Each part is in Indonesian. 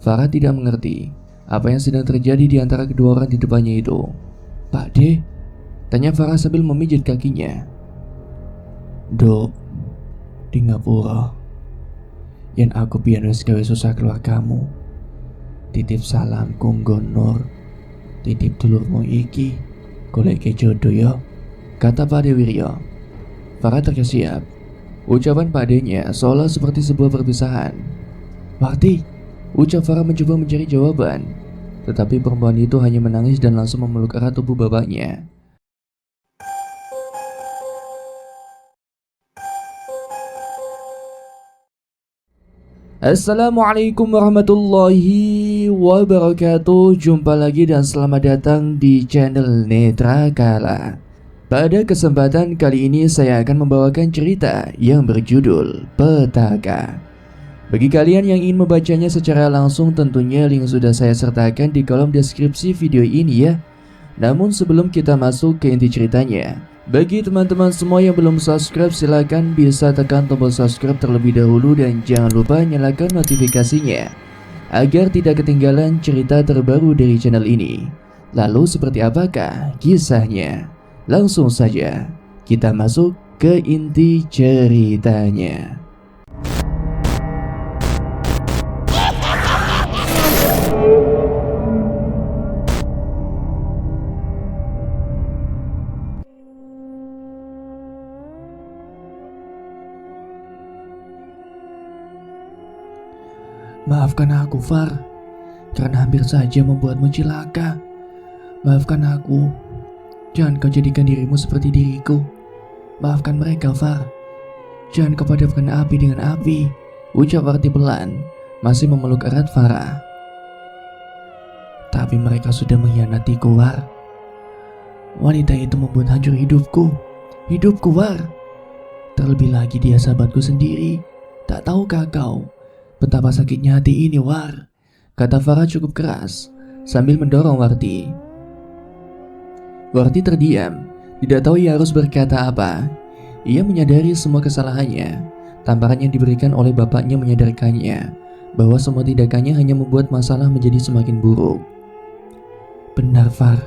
Farah tidak mengerti apa yang sedang terjadi di antara kedua orang di depannya itu. "Pak De?" tanya Farah sambil memijit kakinya. "Dok, di ngapura. Yen aku biyen wis gawe susah keluar kamu. Titip salam kanggo Nur. Titip dulurmu iki, golek jodoh ya," kata Pak De Wiryo. Farah terkesiap. Ucapan Pak De-nya seolah seperti sebuah perpisahan. "Warti," ucap Farah mencoba mencari jawaban, tetapi perempuan itu hanya menangis dan langsung memeluk erat tubuh bapaknya. Assalamualaikum warahmatullahi wabarakatuh. Jumpa lagi dan selamat datang di channel Netra Kala. Pada kesempatan kali ini saya akan membawakan cerita yang berjudul Petaka. Bagi kalian yang ingin membacanya secara langsung, tentunya link sudah saya sertakan di kolom deskripsi video ini ya. Namun sebelum kita masuk ke inti ceritanya, bagi teman-teman semua yang belum subscribe, silahkan bisa tekan tombol subscribe terlebih dahulu dan jangan lupa nyalakan notifikasinya agar tidak ketinggalan cerita terbaru dari channel ini. Lalu seperti apakah kisahnya? Langsung saja kita masuk ke inti ceritanya. "Maafkan aku, Far, karena hampir saja membuatmu cilaka. Maafkan aku. Jangan kau jadikan dirimu seperti diriku. Maafkan mereka, Far. Jangan kau padatkan api dengan api," ucap Warti pelan, masih memeluk erat Farah. "Tapi mereka sudah mengkhianatiku, War. Wanita itu membuat hancur hidupku. Hidupku, War. Terlebih lagi dia sahabatku sendiri. Tak tahukah kau betapa sakitnya hati ini, War?" kata Farah cukup keras sambil mendorong Warti. Warti terdiam, tidak tahu ia harus berkata apa. Ia menyadari semua kesalahannya. Tamparan yang diberikan oleh bapaknya menyadarkannya bahwa semua tindakannya hanya membuat masalah menjadi semakin buruk. "Benar, Far.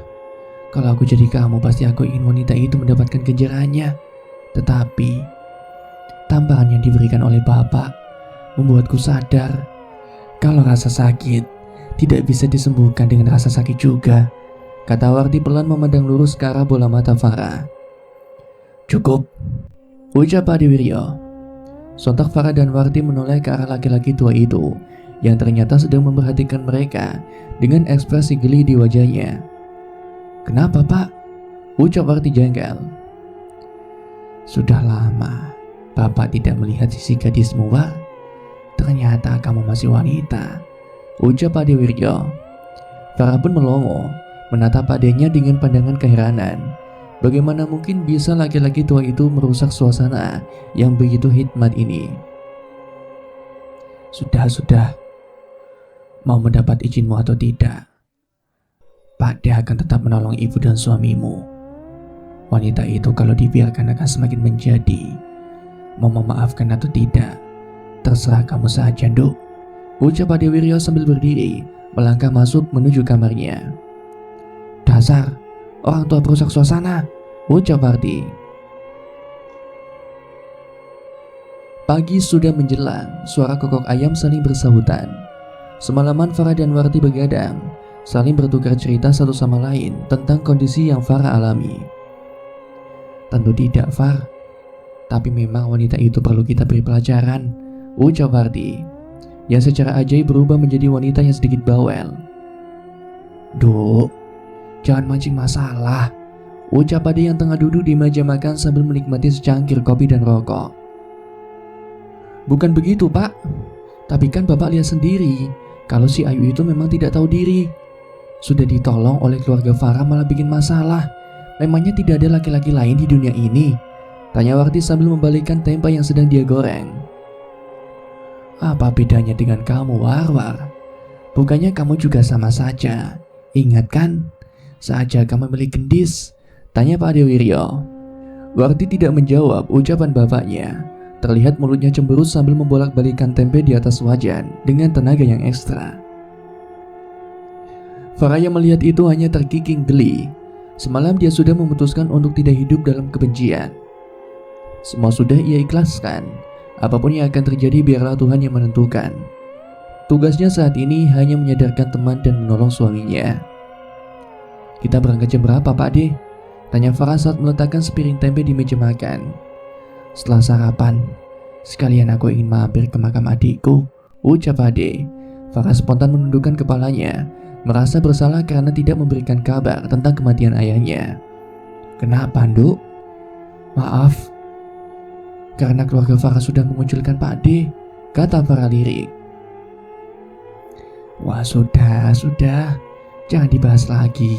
Kalau aku jadi kamu, pasti aku ingin wanita itu mendapatkan ganjarannya. Tetapi tamparan yang diberikan oleh bapak membuatku sadar kalau rasa sakit tidak bisa disembuhkan dengan rasa sakit juga," kata Warti pelan memandang lurus ke arah bola mata Farah. "Cukup," ucap Pak Wiryo. Sontak Farah dan Warti menoleh ke arah laki-laki tua itu yang ternyata sedang memperhatikan mereka dengan ekspresi geli di wajahnya. "Kenapa, Pak?" ucap Warti jengkel. "Sudah lama Bapak tidak melihat sisi gadismu, War. Ternyata kamu masih wanita," ucap Pak Wiryo. Farah pun melongo, menatap adanya dengan pandangan keheranan. Bagaimana mungkin bisa laki-laki tua itu merusak suasana yang begitu hikmat ini? Sudah. Mau mendapat izinmu atau tidak, Pak De akan tetap menolong ibu dan suamimu. Wanita itu kalau dibiarkan akan semakin menjadi. Mau memaafkan atau tidak, terserah kamu saja, Nduk," ucap Pak Wiryo sambil berdiri melangkah masuk menuju kamarnya. "Dasar orang tua perusak suasana," ucap Warti. Pagi sudah menjelang, suara kokok ayam saling bersahutan. Semalaman Farah dan Warti begadang, saling bertukar cerita satu sama lain tentang kondisi yang Farah alami. "Tentu tidak, Far. Tapi memang wanita itu perlu kita beri pelajaran," ucap Warti, yang secara ajaib berubah menjadi wanita yang sedikit bawel. "Duk, jangan mancing masalah," ucap Ade yang tengah duduk di meja makan sambil menikmati secangkir kopi dan rokok. "Bukan begitu, Pak. Tapi kan Bapak lihat sendiri kalau si Ayu itu memang tidak tahu diri. Sudah ditolong oleh keluarga Farah malah bikin masalah. Memangnya tidak ada laki-laki lain di dunia ini?" tanya Warti sambil membalikkan tempe yang sedang dia goreng. "Apa bedanya dengan kamu, War? Bukannya kamu juga sama saja. Ingat kan, saja kamu milik gendis?" tanya Pak Wiryo. Warti tidak menjawab ucapan bapaknya. Terlihat mulutnya cemberut sambil membolak-balikan tempe di atas wajan dengan tenaga yang ekstra. Farah yang melihat itu hanya terkikik geli. Semalam dia sudah memutuskan untuk tidak hidup dalam kebencian. Semua sudah ia ikhlaskan. Apapun yang akan terjadi biarlah Tuhan yang menentukan. Tugasnya saat ini hanya menyadarkan teman dan menolong suaminya. Kita berangkat jam berapa, Pak De? Tanya Farah saat meletakkan sepiring tempe di meja makan. Setelah sarapan, sekalian aku ingin mampir ke makam adikku, ucap Ade. Farah spontan menundukkan kepalanya, merasa bersalah karena tidak memberikan kabar tentang kematian ayahnya. Kenapa, Nduk? Maaf, karena keluarga Farah sudah mengucilkan Pak De, kata Farah lirik. Wah, sudah, jangan dibahas lagi.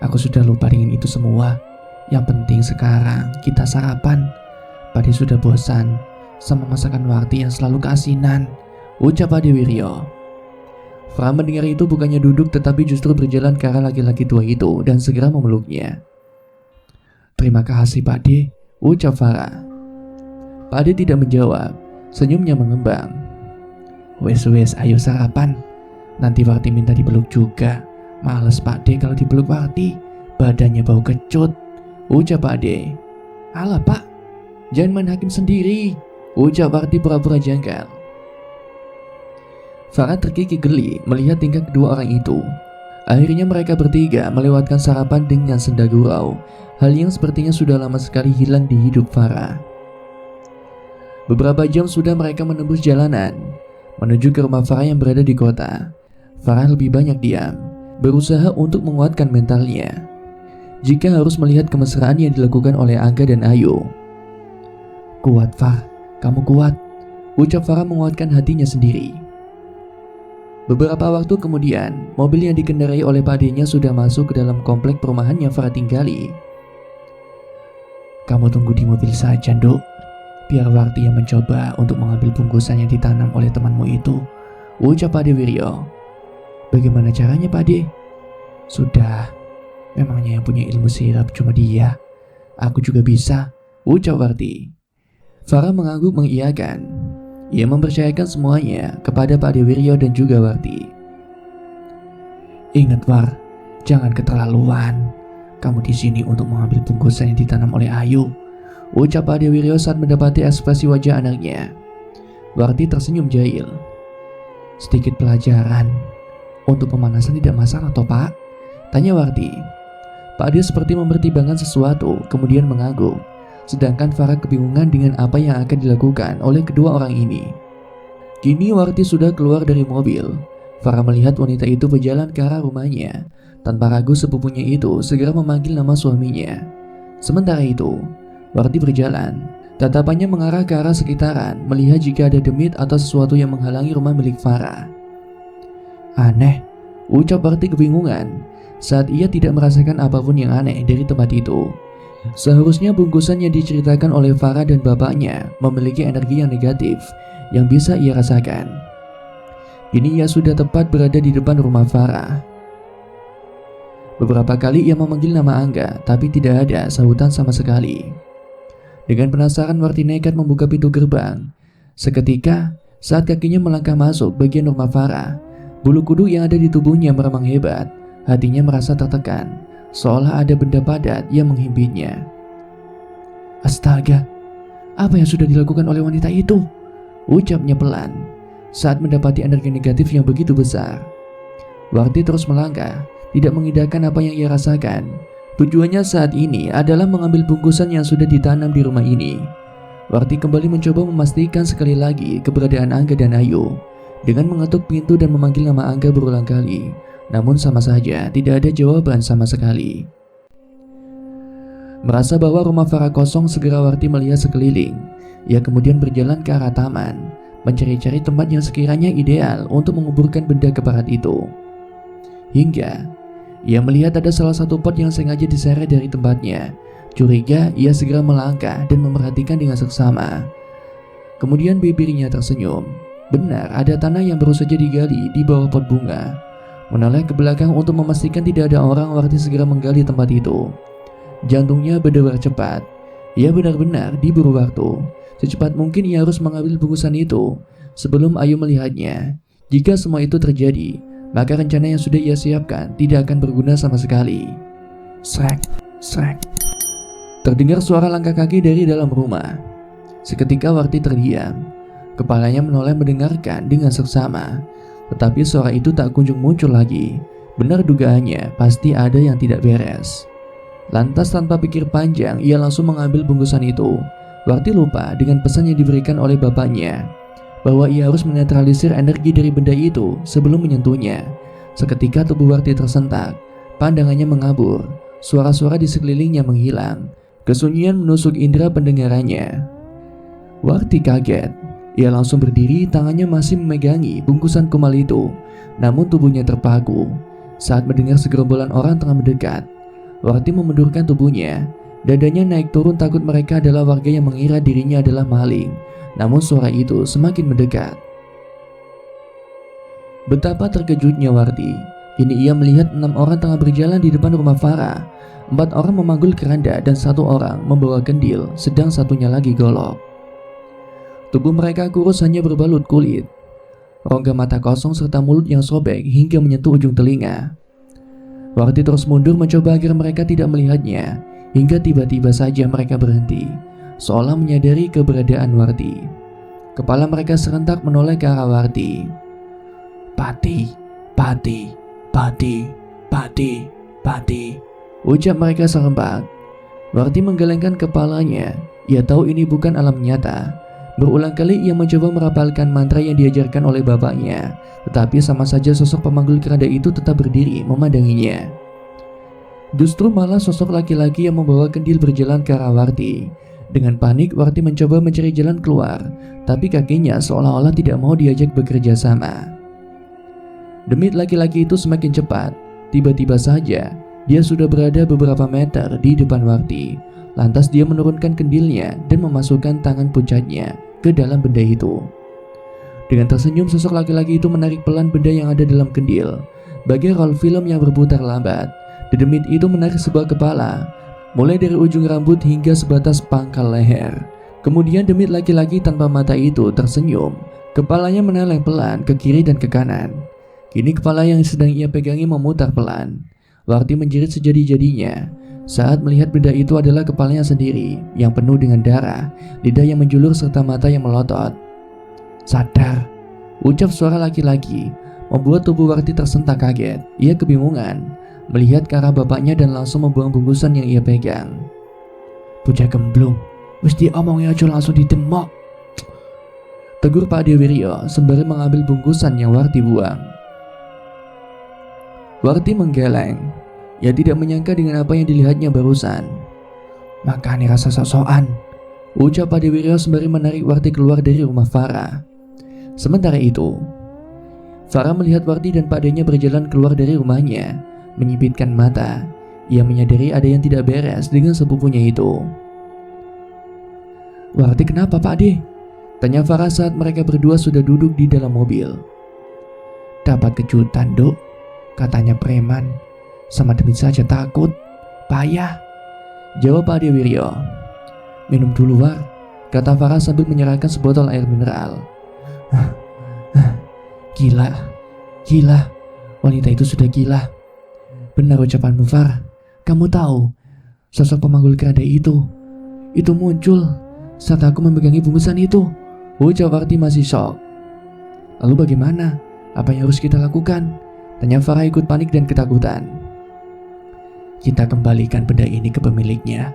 Aku sudah lupa dengan itu semua. Yang penting sekarang kita sarapan. Pak De sudah bosan sama masakan Warti yang selalu keasinan, ucap Ade Wiryo. Farah mendengar itu bukannya duduk tetapi justru berjalan ke arah laki-laki tua itu dan segera memeluknya. Terima kasih Pak De, ucap Farah. Pak De tidak menjawab, senyumnya mengembang. Wes, ayo sarapan. Nanti Warti minta dipeluk juga. Males Pak De kalau dipeluk Warti, badannya bau kecut, ucap Pak De. Alah Pak, jangan main hakim sendiri, ucap Warti pura-pura janggal. Farah terkikik geli melihat tingkah kedua orang itu. Akhirnya mereka bertiga melewatkan sarapan dengan senda gurau, hal yang sepertinya sudah lama sekali hilang di hidup Farah. Beberapa jam sudah mereka menembus jalanan menuju ke rumah Farah yang berada di kota. Farah lebih banyak diam, berusaha untuk menguatkan mentalnya jika harus melihat kemesraan yang dilakukan oleh Angga dan Ayu. Kuat Far, kamu kuat, ucap Farah menguatkan hatinya sendiri. Beberapa waktu kemudian, mobil yang dikendarai oleh Pak De-nya sudah masuk ke dalam komplek perumahan yang Farah tinggali. Kamu tunggu di mobil saja, Nduk. Biar Warti yang mencoba untuk mengambil bungkusan yang ditanam oleh temanmu itu, ucap Ade Wiryo. Bagaimana caranya, Pak De? Sudah, memangnya yang punya ilmu sihir cuma dia. Aku juga bisa, ucap Warti. Farah mengangguk mengiyakan. Ia mempercayakan semuanya kepada Pak Ade Wiryo dan juga Warti. Ingat War, jangan keterlaluan. Kamu di sini untuk mengambil bungkusan yang ditanam oleh Ayu, ucap Pak Ade Wiryo saat mendapati ekspresi wajah anaknya. Warti tersenyum jahil. Sedikit pelajaran untuk pemanasan tidak masalah toh Pak? Tanya Warti. Pak Ade seperti mempertimbangkan sesuatu kemudian mengangguk. Sedangkan Farah kebingungan dengan apa yang akan dilakukan oleh kedua orang ini. Kini Warti sudah keluar dari mobil. Farah melihat wanita itu berjalan ke arah rumahnya. Tanpa ragu sepupunya itu segera memanggil nama suaminya. Sementara itu, Warti berjalan. Tatapannya mengarah ke arah sekitaran, melihat jika ada demit atau sesuatu yang menghalangi rumah milik Farah. Aneh, ucap Warti kebingungan saat ia tidak merasakan apapun yang aneh dari tempat itu. Seharusnya bungkusan yang diceritakan oleh Farah dan bapaknya memiliki energi yang negatif yang bisa ia rasakan. Kini ia sudah tepat berada di depan rumah Farah. Beberapa kali ia memanggil nama Angga, tapi tidak ada sahutan sama sekali. Dengan penasaran, Warti nekat membuka pintu gerbang. Seketika, saat kakinya melangkah masuk bagian rumah Farah, bulu kuduk yang ada di tubuhnya meremang hebat. Hatinya merasa tertekan, seolah ada benda padat yang menghimpitnya. Astaga, apa yang sudah dilakukan oleh wanita itu? Ucapnya pelan saat mendapati energi negatif yang begitu besar. Warti terus melangkah, tidak mengindahkan apa yang ia rasakan. Tujuannya saat ini adalah mengambil bungkusan yang sudah ditanam di rumah ini. Warti kembali mencoba memastikan sekali lagi keberadaan Angga dan Ayu dengan mengetuk pintu dan memanggil nama Angga berulang kali. Namun sama saja tidak ada jawaban sama sekali. Merasa bahwa rumah Farah kosong, segera Warti melihat sekeliling. Ia kemudian berjalan ke arah taman, mencari-cari tempat yang sekiranya ideal untuk menguburkan benda keparat itu. Hingga ia melihat ada salah satu pot yang sengaja diseret dari tempatnya. Curiga, ia segera melangkah dan memperhatikan dengan seksama. Kemudian bibirnya tersenyum. Benar, ada tanah yang baru saja digali di bawah pot bunga. Menoleh ke belakang untuk memastikan tidak ada orang, Warti segera menggali tempat itu. Jantungnya berdebar cepat. Ia benar-benar diburu waktu. Secepat mungkin ia harus mengambil bungkusan itu sebelum Ayu melihatnya. Jika semua itu terjadi, maka rencana yang sudah ia siapkan tidak akan berguna sama sekali. Srek, srek. Terdengar suara langkah kaki dari dalam rumah. Seketika Warti terdiam. Kepalanya menoleh mendengarkan dengan seksama. Tetapi suara itu tak kunjung muncul lagi. Benar dugaannya, pasti ada yang tidak beres. Lantas tanpa pikir panjang, ia langsung mengambil bungkusan itu. Warti lupa dengan pesan yang diberikan oleh bapaknya, bahwa ia harus menetralisir energi dari benda itu sebelum menyentuhnya. Seketika tubuh Warti tersentak, pandangannya mengabur, suara-suara di sekelilingnya menghilang, kesunyian menusuk indera pendengarannya. Warti kaget, ia langsung berdiri, tangannya masih memegangi bungkusan kumal itu, namun tubuhnya terpaku. Saat mendengar segerombolan orang tengah mendekat, Warti memundurkan tubuhnya, dadanya naik turun takut mereka adalah warga yang mengira dirinya adalah maling. Namun suara itu semakin mendekat. Betapa terkejutnya Warti. Kini ia melihat 6 orang tengah berjalan di depan rumah Farah. 4 orang memanggul keranda dan 1 orang membawa kendil, sedang satunya lagi golok. Tubuh mereka kurus hanya berbalut kulit, rongga mata kosong serta mulut yang sobek hingga menyentuh ujung telinga. Warti terus mundur mencoba agar mereka tidak melihatnya, hingga tiba-tiba saja mereka berhenti, seolah menyadari keberadaan Warti. Kepala mereka serentak menoleh ke arah Warti. Pati, Pati, Pati, Pati, Pati, ucap mereka serempak. Warti menggelengkan kepalanya. Ia tahu ini bukan alam nyata. Berulang kali ia mencoba merapalkan mantra yang diajarkan oleh bapaknya, tetapi sama saja sosok pemanggul keranda itu tetap berdiri memandanginya. Justru malah sosok laki-laki yang membawa kendil berjalan ke arah Warti. Dengan panik, Warti mencoba mencari jalan keluar, tapi kakinya seolah-olah tidak mau diajak bekerja sama. Demit laki-laki itu semakin cepat. Tiba-tiba saja, dia sudah berada beberapa meter di depan Warti. Lantas dia menurunkan kendilnya dan memasukkan tangan puncaknya ke dalam benda itu. Dengan tersenyum, sosok laki-laki itu menarik pelan benda yang ada dalam kendil. Bagai roll film yang berputar lambat, dedemit itu menarik sebuah kepala, mulai dari ujung rambut hingga sebatas pangkal leher. Kemudian demit laki-laki tanpa mata itu tersenyum. Kepalanya meneleng pelan ke kiri dan ke kanan. Kini kepala yang sedang ia pegangi memutar pelan. Warti menjerit sejadi-jadinya saat melihat benda itu adalah kepalanya sendiri yang penuh dengan darah, lidah yang menjulur serta mata yang melotot. Sadar, ucap suara laki-laki, membuat tubuh Warti tersentak kaget. Ia kebingungan melihat ke arah bapaknya dan langsung membuang bungkusan yang ia pegang. Bocah gemblung, mesti omongnya aja langsung ditemok, tegur Pak Dewiryo sembari mengambil bungkusan yang Warti buang. Warti menggeleng. Ia tidak menyangka dengan apa yang dilihatnya barusan. Makanya rasa sok-sokan, ucap Pak Dewiryo sembari menarik Warti keluar dari rumah Farah. Sementara itu, Farah melihat Warti dan Pak D-nya berjalan keluar dari rumahnya, menyipitkan mata. Ia menyadari ada yang tidak beres dengan sepupunya itu. Warti kenapa Pak D? Tanya Farah saat mereka berdua sudah duduk di dalam mobil. Dapat kejutan Dok, katanya preman. Sama Demit saja takut, payah, jawab Pak Dewiryo. Minum dulu War, kata Farah sambil menyerahkan sebotol air mineral. Gila, gila, wanita itu sudah gila. Benar ucapanmu Far, kamu tahu sosok pemanggul keranda itu muncul saat aku memegangi bungkusan itu, ucap Warti masih shock. Lalu bagaimana? Apa yang harus kita lakukan? Tanya Farah ikut panik dan ketakutan. Kita kembalikan benda ini ke pemiliknya,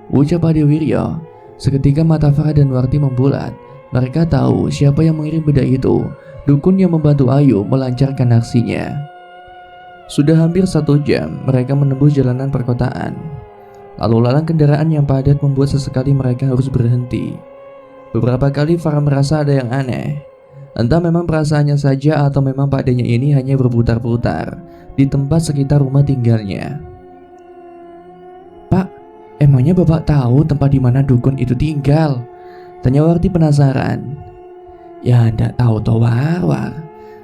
ucap Pak Dewiryo. Seketika mata Farah dan Warti membulat. Mereka tahu siapa yang mengirim benda itu, dukun yang membantu Ayu melancarkan aksinya. Sudah hampir 1 jam mereka menembus jalanan perkotaan. Lalu lalang kendaraan yang padat membuat sesekali mereka harus berhenti. Beberapa kali Farah merasa ada yang aneh. Entah memang perasaannya saja atau memang Pak D-nya ini hanya berputar-putar di tempat sekitar rumah tinggalnya. Pak, emangnya Bapak tahu tempat di mana dukun itu tinggal? Tanya Warti penasaran. Ya ndak tahu toh War.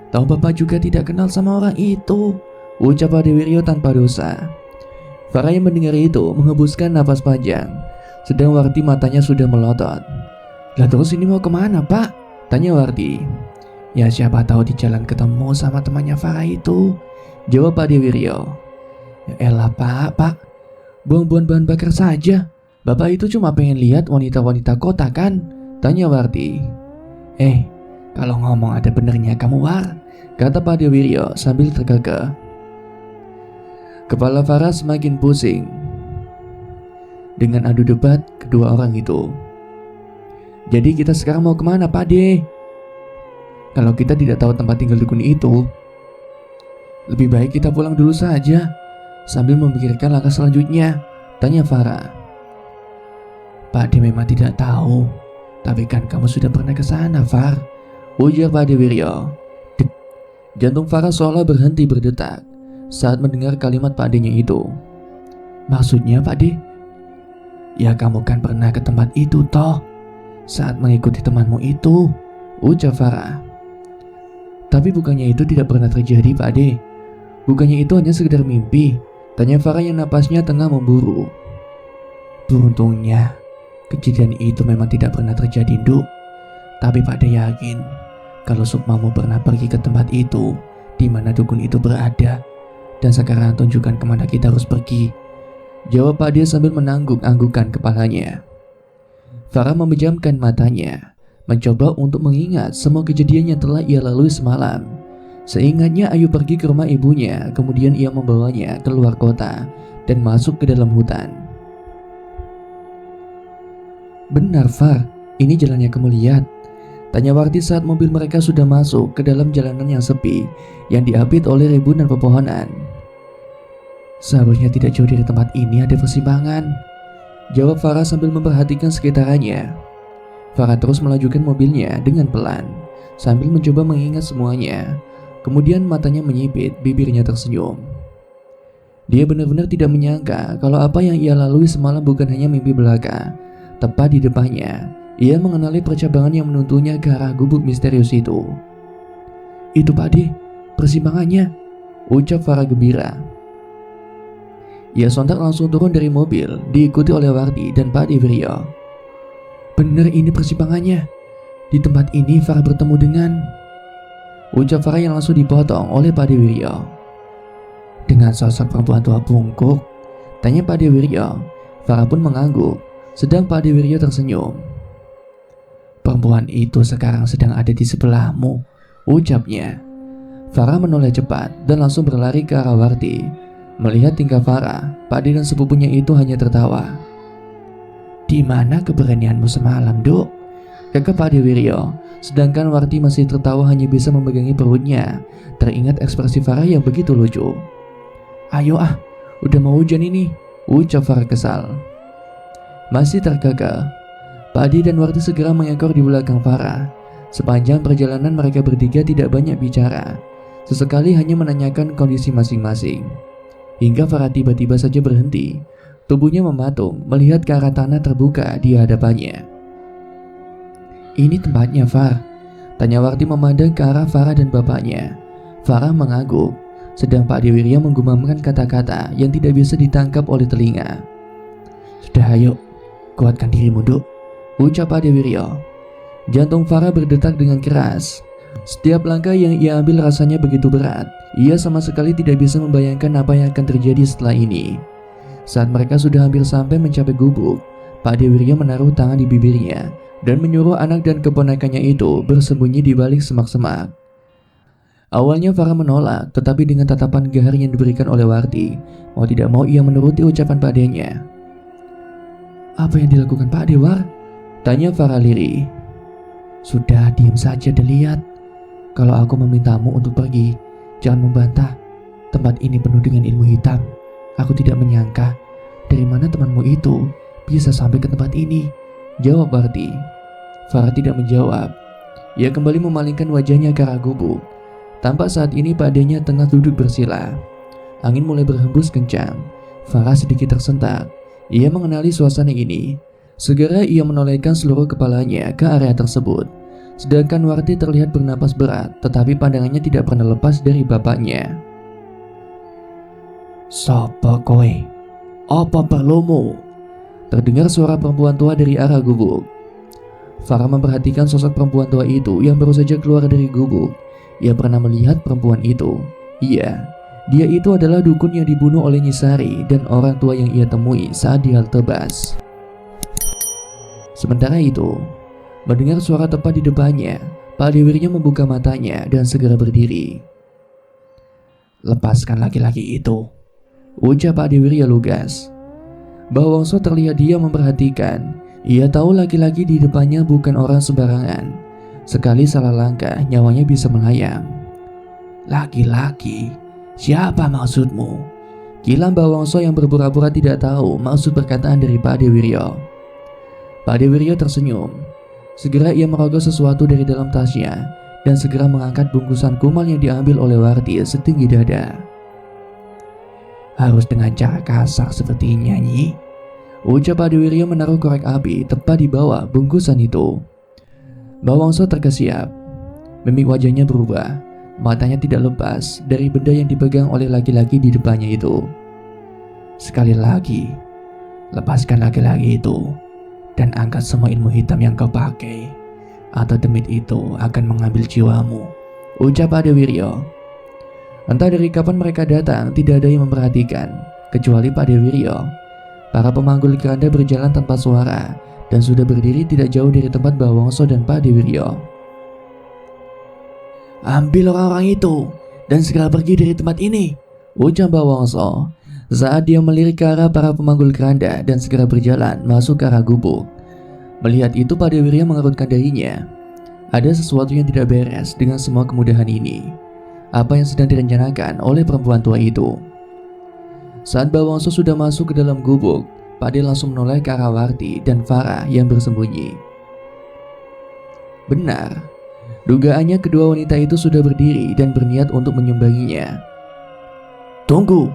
Tahu Bapak juga tidak kenal sama orang itu, ucap Pak Dewiryo tanpa dosa. Farah yang mendengar itu menghembuskan napas panjang, sedang Warti matanya sudah melotot. Lah terus ini mau kemana Pak? Tanya Warti. Ya siapa tahu di jalan ketemu sama temannya Farah itu, jawab Pak Dewiryo. Ya elah pak, buang-buang bahan bakar saja. Bapak itu cuma pengen lihat wanita-wanita kota kan? Tanya Warti. Kalau ngomong ada benernya kamu War, kata Pak Dewiryo sambil terkekeh. Kepala Farah semakin pusing dengan adu debat kedua orang itu. Jadi kita sekarang mau kemana Pak De? Kalau kita tidak tahu tempat tinggal dukun itu, lebih baik kita pulang dulu saja, sambil memikirkan langkah selanjutnya, tanya Farah. Pak De memang tidak tahu, tapi kan kamu sudah pernah ke sana, Far, ujar Pak Dewiryo. Dek, jantung Farah seolah berhenti berdetak saat mendengar kalimat Pak De-nya itu. Maksudnya Pak De? Ya kamu kan pernah ke tempat itu toh, saat mengikuti temanmu itu, ujar Farah. Tapi bukannya itu tidak pernah terjadi Pak De? Bukannya itu hanya sekedar mimpi? Tanya Farah yang napasnya tengah memburu. Beruntungnya kejadian itu memang tidak pernah terjadi Nduk. Tapi Pak De yakin kalau Sukmamu pernah pergi ke tempat itu di mana dukun itu berada. Dan sekarang tunjukkan kemana kita harus pergi, jawab Pak De sambil menangguk-anggukan kepalanya. Farah memejamkan matanya, mencoba untuk mengingat semua kejadian yang telah ia lalui semalam. Seingatnya Ayu pergi ke rumah ibunya, kemudian ia membawanya keluar kota dan masuk ke dalam hutan. Benar Far, ini jalan yang kamu lihat, tanya Warti saat mobil mereka sudah masuk ke dalam jalanan yang sepi yang diapit oleh ribuan pepohonan. Seharusnya tidak jauh dari tempat ini ada persimpangan, jawab Farah sambil memperhatikan sekitarnya. Farah terus melajukan mobilnya dengan pelan, sambil mencoba mengingat semuanya. Kemudian matanya menyipit, bibirnya tersenyum. Dia benar-benar tidak menyangka kalau apa yang ia lalui semalam bukan hanya mimpi belaka. Tepat di depannya, ia mengenali percabangan yang menuntunnya ke arah gubuk misterius itu. Itu Pak De, persimpangannya, ucap Farah gembira. Ia sontak langsung turun dari mobil, diikuti oleh Warti dan Pak Dewiryo. Benar ini persimpangannya. Di tempat ini Farah bertemu dengan, ucap Farah yang langsung dipotong oleh Pak Dewiryo. Dengan sosok perempuan tua bungkuk, tanya Pak Dewiryo. Farah pun mengangguk, sedang Pak Dewiryo tersenyum. Perempuan itu sekarang sedang ada di sebelahmu, ucapnya. Farah menoleh cepat dan langsung berlari ke arah Warti. Melihat tingkah Farah, Pak De dan sepupunya itu hanya tertawa. Di mana keberanianmu semalam, Duk? Kakak Pak Dewiryo. Sedangkan Warti masih tertawa hanya bisa memegangi perutnya. Teringat ekspresi Farah yang begitu lucu. Ayo udah mau hujan ini, ucap Farah kesal. Masih terkekeh, Pak De dan Warti segera mengekor di belakang Farah. Sepanjang perjalanan mereka bertiga tidak banyak bicara. Sesekali hanya menanyakan kondisi masing-masing. Hingga Farah tiba-tiba saja berhenti. Tubuhnya mematung melihat ke arah tanah terbuka di hadapannya. Ini tempatnya Far, tanya Warti memandang ke arah Farah dan bapaknya. Farah mengangguk, sedang Pak Dewiryo menggumamkan kata-kata yang tidak bisa ditangkap oleh telinga. Sudah ayo, kuatkan dirimu Duk, ucap Pak Dewiryo. Jantung Farah berdetak dengan keras. Setiap langkah yang ia ambil rasanya begitu berat. Ia sama sekali tidak bisa membayangkan apa yang akan terjadi setelah ini. Saat mereka sudah hampir sampai mencapai gubuk, Pak Dewiryo menaruh tangan di bibirnya dan menyuruh anak dan keponakannya itu bersembunyi di balik semak-semak. Awalnya Farah menolak, tetapi dengan tatapan gahar yang diberikan oleh Warti, mau tidak mau ia menuruti ucapan Pak De-nya. Apa yang dilakukan Pak De, War? Tanya Farah lirih. Sudah, diam saja dan lihat. Kalau aku memintamu untuk pergi, jangan membantah. Tempat ini penuh dengan ilmu hitam. Aku tidak menyangka dari mana temanmu itu bisa sampai ke tempat ini, jawab Warti. Farah tidak menjawab. Ia kembali memalingkan wajahnya ke arah gubuk. Tampak saat ini Pak De-nya tengah duduk bersila. Angin mulai berhembus kencang. Farah sedikit tersentak. Ia mengenali suasana ini. Segera ia menolehkan seluruh kepalanya ke area tersebut. Sedangkan Warti terlihat bernapas berat, tetapi pandangannya tidak pernah lepas dari bapaknya. Sapa kowe? Apa perlumu? Terdengar suara perempuan tua dari arah gubuk. Farah memperhatikan sosok perempuan tua itu yang baru saja keluar dari gubuk. Ia pernah melihat perempuan itu. Iya, dia itu adalah dukun yang dibunuh oleh Nyisari dan orang tua yang ia temui saat di halte bus. Sementara itu, mendengar suara tepat di depannya, Pak Dewiryo membuka matanya dan segera berdiri. "Lepaskan laki-laki itu," ucap Pak Dewiryo lugas. Mbah Wongso terlihat diam memperhatikan. Ia tahu laki-laki di depannya bukan orang sembarangan. Sekali salah langkah, nyawanya bisa melayang. "Laki-laki? Siapa maksudmu?" Gila Mbah Wongso yang berpura-pura tidak tahu maksud perkataan dari Pak Dewiryo. Pak Dewiryo tersenyum. Segera ia merogoh sesuatu dari dalam tasnya dan segera mengangkat bungkusan kumal yang diambil oleh Warti setinggi dada. "Harus dengan cara kasar seperti ini, Nyi?" ucap Pak Dewiryo menaruh korek api tepat di bawah bungkusan itu. Mbah Wongso terkesiap. Mimik wajahnya berubah. Matanya tidak lepas dari benda yang dipegang oleh laki-laki di depannya itu. "Sekali lagi, lepaskan laki-laki itu dan angkat semua ilmu hitam yang kau pakai, atau demit itu akan mengambil jiwamu," ucap Pak Dewiryo. Entah dari kapan mereka datang, tidak ada yang memperhatikan kecuali Pak Dewiryo. Para pemanggul keranda berjalan tanpa suara dan sudah berdiri tidak jauh dari tempat Mbah Wongso dan Pak Dewiryo. "Ambil orang-orang itu dan segera pergi dari tempat ini," ucap Mbah Wongso saat dia melirik ke arah para pemanggul keranda dan segera berjalan masuk ke arah gubuk. Melihat itu, Pak Dewiryo mengerutkan dahinya. Ada sesuatu yang tidak beres dengan semua kemudahan ini. Apa yang sedang direncanakan oleh perempuan tua itu? Saat Mbah Wongso sudah masuk ke dalam gubuk, Pak De langsung menoleh ke arah Warti dan Farah yang bersembunyi. Benar, dugaannya kedua wanita itu sudah berdiri dan berniat untuk menyumbanginya. "Tunggu,"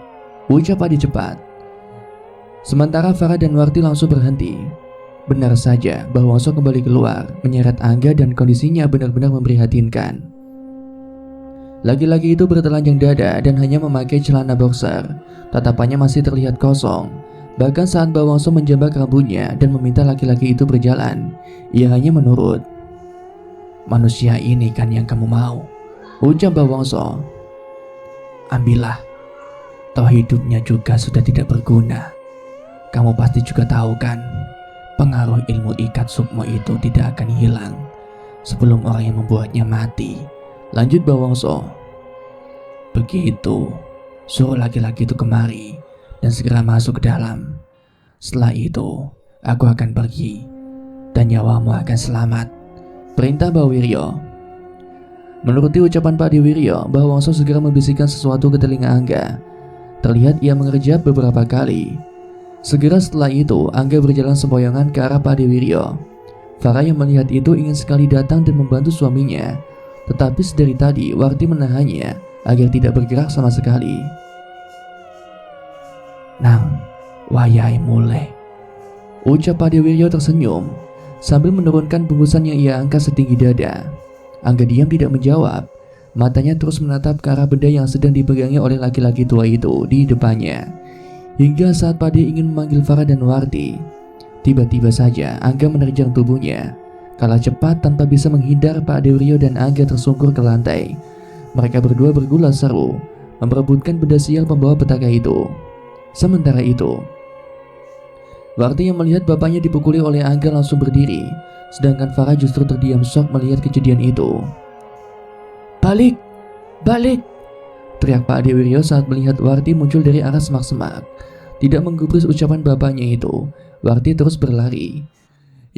ucap Pak De cepat. Sementara Farah dan Warti langsung berhenti. Benar saja, Mbah Wongso kembali keluar, menyeret Angga dan kondisinya benar-benar memprihatinkan. Laki-laki itu bertelanjang dada dan hanya memakai celana boxer. Tatapannya masih terlihat kosong. Bahkan saat Mbah Wongso menjambak rambutnya dan meminta laki-laki itu berjalan, ia hanya menurut. "Manusia ini kan yang kamu mau," ucap Mbah Wongso. "Ambillah. Toh hidupnya juga sudah tidak berguna. Kamu pasti juga tahu kan, pengaruh ilmu ikat sukmo itu tidak akan hilang sebelum orang yang membuatnya mati," lanjut Mbah Wongso. "Begitu, suruh laki-laki itu kemari dan segera masuk ke dalam. Setelah itu, aku akan pergi dan nyawamu akan selamat," perintah Mbah Wiryo. Menuruti ucapan Pak Dewiryo, Mbah Wongso segera membisikkan sesuatu ke telinga Angga. Terlihat ia mengerjap beberapa kali. Segera setelah itu, Angga berjalan sempoyongan ke arah Pak Dewiryo. Farah yang melihat itu ingin sekali datang dan membantu suaminya, tetapi sedari tadi Warti menahannya agar tidak bergerak sama sekali. "Nang, wayai mulai," ucap Pak Dewiryo tersenyum sambil menurunkan bungkusan yang ia angkat setinggi dada. Angga diam tidak menjawab. Matanya terus menatap ke arah benda yang sedang dipegangi oleh laki-laki tua itu di depannya. Hingga saat Pak De ingin memanggil Farah dan Warti, tiba-tiba saja Angga menerjang tubuhnya. Kalah cepat tanpa bisa menghindar, Pak Dewiryo dan Angga tersungkur ke lantai. Mereka berdua bergula seru, memperebutkan benda sial pembawa petaka itu. Sementara itu, Warti yang melihat bapaknya dipukuli oleh Angga langsung berdiri, sedangkan Farah justru terdiam shock melihat kejadian itu. "Balik! Balik!" teriak Pak Dewiryo saat melihat Warti muncul dari arah semak-semak. Tidak menggubris ucapan bapaknya itu, Warti terus berlari.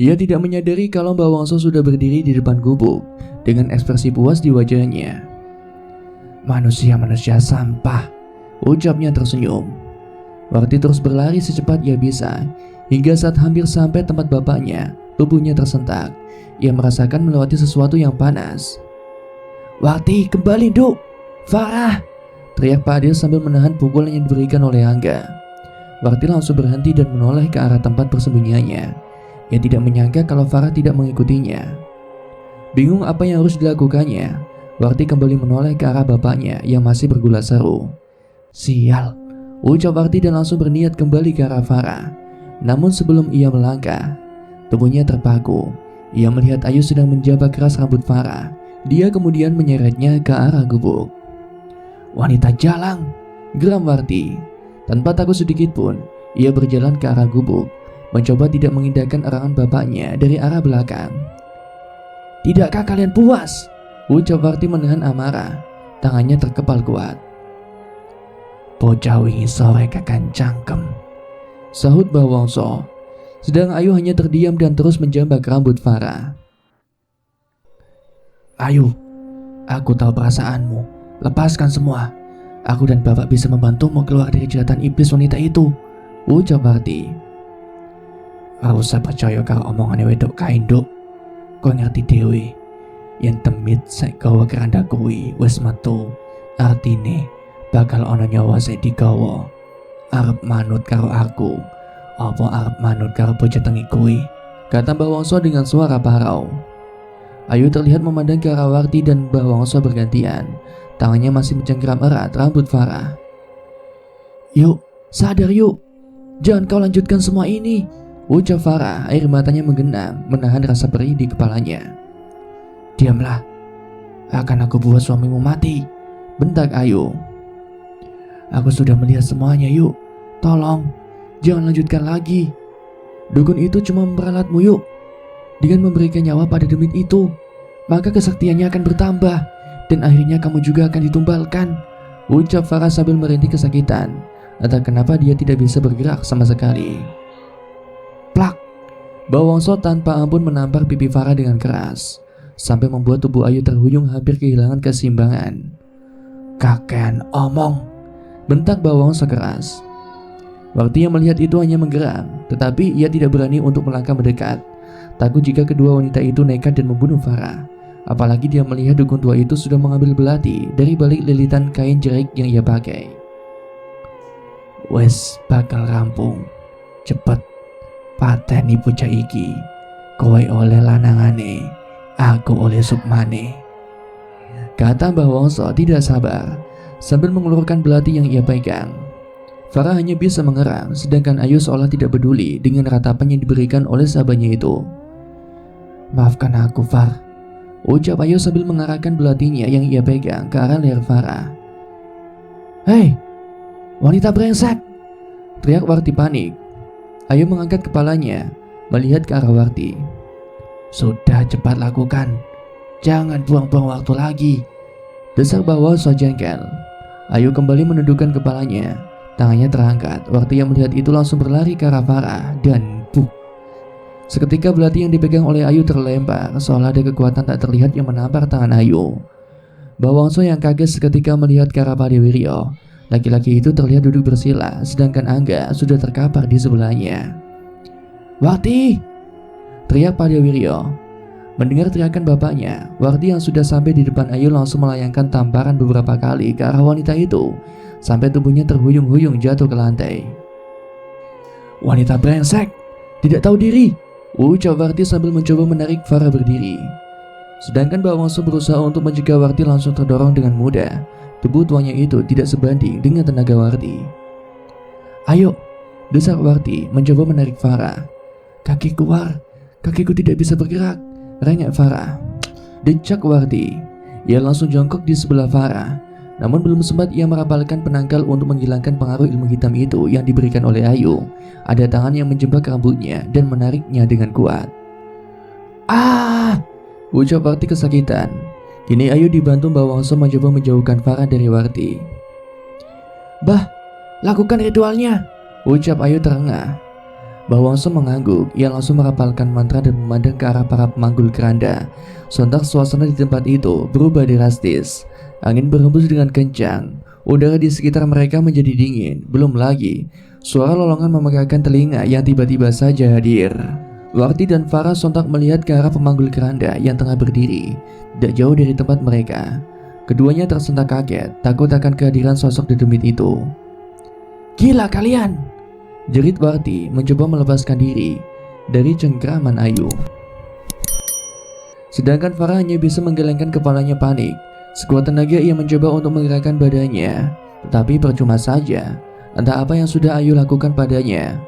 Ia tidak menyadari kalau Mbah Wongso sudah berdiri di depan gubuk dengan ekspresi puas di wajahnya. "Manusia-manusia sampah," ucapnya tersenyum. Warti terus berlari secepat ia bisa, hingga saat hampir sampai tempat bapaknya, tubuhnya tersentak. Ia merasakan melewati sesuatu yang panas. "Warti, kembali, Duk! Farah!" teriak Pak Adil sambil menahan pukulan yang diberikan oleh Angga. Warti langsung berhenti dan menoleh ke arah tempat persembunyiannya. Ia tidak menyangka kalau Farah tidak mengikutinya. Bingung apa yang harus dilakukannya, Warti kembali menoleh ke arah bapaknya yang masih bergula seru. "Sial," ucap Warti dan langsung berniat kembali ke arah Farah. Namun sebelum ia melangkah, tubuhnya terpaku. Ia melihat Ayu sedang menjabak keras rambut Farah. Dia kemudian menyeretnya ke arah gubuk. "Wanita jalang!" geram Warti. Tanpa takut sedikit pun, ia berjalan ke arah gubuk, mencoba tidak mengindahkan erangan bapaknya dari arah belakang. "Tidakkah kalian puas?" ucap Warti menahan amarah. Tangannya terkepal kuat. "Bocah wingi sore kakan cangkem," sahut Mbah Wongso. Sedang Ayu hanya terdiam dan terus menjambak rambut Farah. "Ayu, aku tahu perasaanmu. Lepaskan semua. Aku dan bapak bisa membantumu keluar dari jeratan iblis wanita itu," ucap Warti. "Gak usah percaya karo omongannya wedok kain duk. Kau ngerti dewe, yang temit sek gawa keranda kuwi wis metu. Artine bakal ono nyawa sek digawa. Arep manut karo aku, apa arep manut karo bocah tengi kuwi?" kata Mbah Wongso dengan suara parau. Ayu terlihat memandang ke arah Warti dan Mbah Wongso bergantian. Tangannya masih mencengkeram erat rambut Farah. "Yuk, sadar yuk. Jangan kau lanjutkan semua ini," ucap Farah, air matanya menggenang, menahan rasa perih di kepalanya. "Diamlah, akan aku buat suamimu mati," bentak Ayu. "Aku sudah melihat semuanya, yuk. Tolong, jangan lanjutkan lagi. Dukun itu cuma memperalatmu, yuk. Dengan memberikan nyawa pada demit itu, maka kesaktiannya akan bertambah, dan akhirnya kamu juga akan ditumbalkan," ucap Farah sambil merintih kesakitan. Entah kenapa dia tidak bisa bergerak sama sekali. Plak! Mbah Wongso tanpa ampun menampar pipi Farah dengan keras, sampai membuat tubuh Ayu terhuyung hampir kehilangan keseimbangan. "Kakean omong!" bentak Mbah Wongso keras. Warti yang melihat itu hanya menggeram, tetapi ia tidak berani untuk melangkah mendekat. Takut jika kedua wanita itu nekat dan membunuh Farah. Apalagi dia melihat dukun tua itu sudah mengambil belati dari balik lilitan kain jerik yang ia pakai. "Wes bakal rampung. Cepet pateni bocah iki. Kowe oleh lanangane, aku oleh sukmane," kata Mbah Wongso tidak sabar sambil mengeluarkan belati yang ia pegang. Farah hanya bisa mengerang, sedangkan Ayu seolah tidak peduli dengan ratapan yang diberikan oleh sahabatnya itu. "Maafkan aku, Far," ucap Ayu sambil mengarahkan belatinya yang ia pegang ke arah leher Farah. "Hei, wanita brengsek!" teriak Warti panik. Ayu mengangkat kepalanya, melihat ke arah Warti. "Sudah, cepat lakukan. Jangan buang-buang waktu lagi," desak Mbah Wongso jengkel. Ayu kembali menundukkan kepalanya. Tangannya terangkat. Warti yang melihat itu langsung berlari ke arah Farah dan buk. Seketika belati yang dipegang oleh Ayu terlempar, seolah ada kekuatan tak terlihat yang menampar tangan Ayu. Mbah Wongso yang kaget seketika melihat ke arah Padewiryo. Laki-laki itu terlihat duduk bersila, sedangkan Angga sudah terkapar di sebelahnya. "Warti!" teriak Padewiryo. Mendengar teriakan bapaknya, Warti yang sudah sampai di depan Ayu langsung melayangkan tamparan beberapa kali ke arah wanita itu, sampai tubuhnya terhuyung-huyung jatuh ke lantai. "Wanita brengsek, tidak tahu diri!" ucap Warti sambil mencoba menarik Farah berdiri. Sedangkan Mbah Wongso berusaha untuk mencegah Warti langsung terdorong dengan mudah. Tubuh tuanya itu tidak sebanding dengan tenaga Warti. "Ayo!" desak Warti mencoba menarik Farah. "Kaki keluar, kakiku tidak bisa bergerak," rengek Farah. Decak Warti. Ia langsung jongkok di sebelah Farah. Namun belum sempat ia merapalkan penangkal untuk menghilangkan pengaruh ilmu hitam itu yang diberikan oleh Ayu. Ada tangan yang menjebak rambutnya dan menariknya dengan kuat. "Ah!" ucap Warti kesakitan. Kini Ayu dibantu Mbah Wongso mencoba menjauhkan Farah dari Warti. "Bah, lakukan ritualnya," ucap Ayu terengah. Mbah Wongso mengangguk. Ia langsung merapalkan mantra dan memandang ke arah para pemanggul keranda. Sontak suasana di tempat itu berubah drastis. Angin berhembus dengan kencang. Udara di sekitar mereka menjadi dingin. Belum lagi suara lolongan memegahkan telinga yang tiba-tiba saja hadir. Warti dan Farah sontak melihat ke arah pemanggul keranda yang tengah berdiri tidak jauh dari tempat mereka. Keduanya tersentak kaget, takut akan kehadiran sosok dedemit itu. "Gila kalian!" jerit Warti mencoba melepaskan diri dari cengkraman Ayu. Sedangkan Farah hanya bisa menggelengkan kepalanya panik. Sekuat tenaga ia mencoba untuk menggerakkan badannya, tetapi percuma saja. Entah apa yang sudah Ayu lakukan padanya.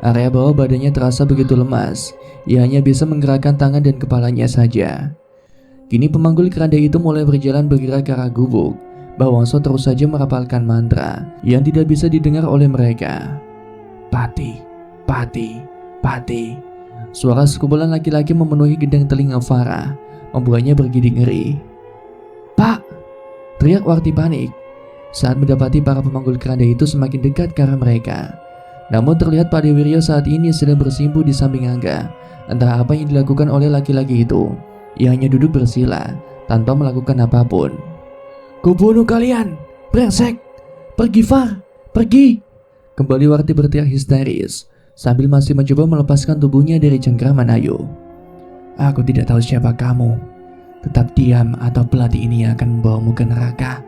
Area bawah badannya terasa begitu lemas. Ia hanya bisa menggerakkan tangan dan kepalanya saja. Kini pemanggul keranda itu mulai berjalan bergerak ke arah gubuk. Mbah Wongso terus saja merapalkan mantra yang tidak bisa didengar oleh mereka. Pati, pati, pati. Suara sekumpulan laki-laki memenuhi gendang telinga Farah, membuatnya bergidik ngeri. Pak! Teriak Warti panik saat mendapati para pemanggul keranda itu semakin dekat ke arah mereka. Namun terlihat Pak Dewiryo saat ini sedang bersimpuh di samping Angga. Entah apa yang dilakukan oleh laki-laki itu. Ia hanya duduk bersila tanpa melakukan apapun. Kubunuh kalian, brengsek! Pergi Far, pergi! Kembali Warti berteriak histeris sambil masih mencoba melepaskan tubuhnya dari cengkraman Ayu. Aku tidak tahu siapa kamu. Tetap diam atau belati ini akan membawamu ke neraka,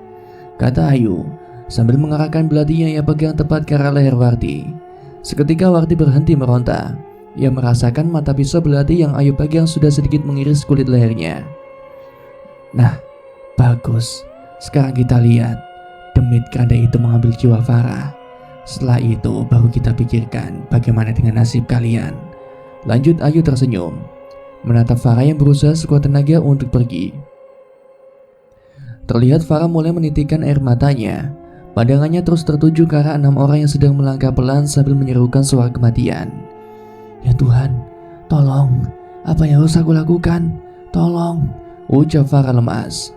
kata Ayu sambil mengarahkan belati yang ia pegang tepat ke arah leher Warti. Seketika Warti berhenti meronta. Ia merasakan mata pisau belati yang Ayu pegang sudah sedikit mengiris kulit lehernya. Nah, bagus. Sekarang kita lihat demit keranda itu mengambil jiwa Farah. Setelah itu baru kita pikirkan bagaimana dengan nasib kalian. Lanjut Ayu tersenyum, menatap Farah yang berusaha sekuat tenaga untuk pergi. Terlihat Farah mulai menitikkan air matanya. Pandangannya terus tertuju ke arah 6 orang yang sedang melangkah pelan sambil menyerukan suara kematian. Ya Tuhan, tolong, apa yang harus aku lakukan? Tolong, ucap Farah lemas.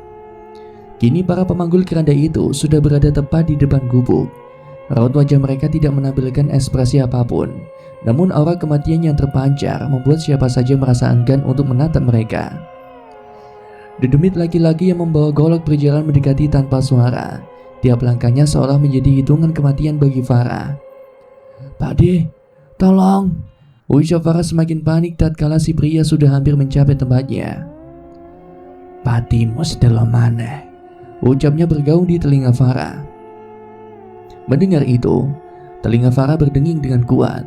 Kini para pemanggul keranda itu sudah berada tepat di depan gubuk. Raut wajah mereka tidak menampilkan ekspresi apapun. Namun aura kematian yang terpancar membuat siapa saja merasa enggan untuk menatap mereka. Dedemit laki-laki yang membawa golok berjalan mendekati tanpa suara. Tiap langkahnya seolah menjadi hitungan kematian bagi Farah. Pak De, tolong! Ucap Farah semakin panik tatkala si pria sudah hampir mencapai tempatnya. Patimu sedang mana? Ucapnya bergaung di telinga Farah. Mendengar itu, telinga Farah berdenging dengan kuat.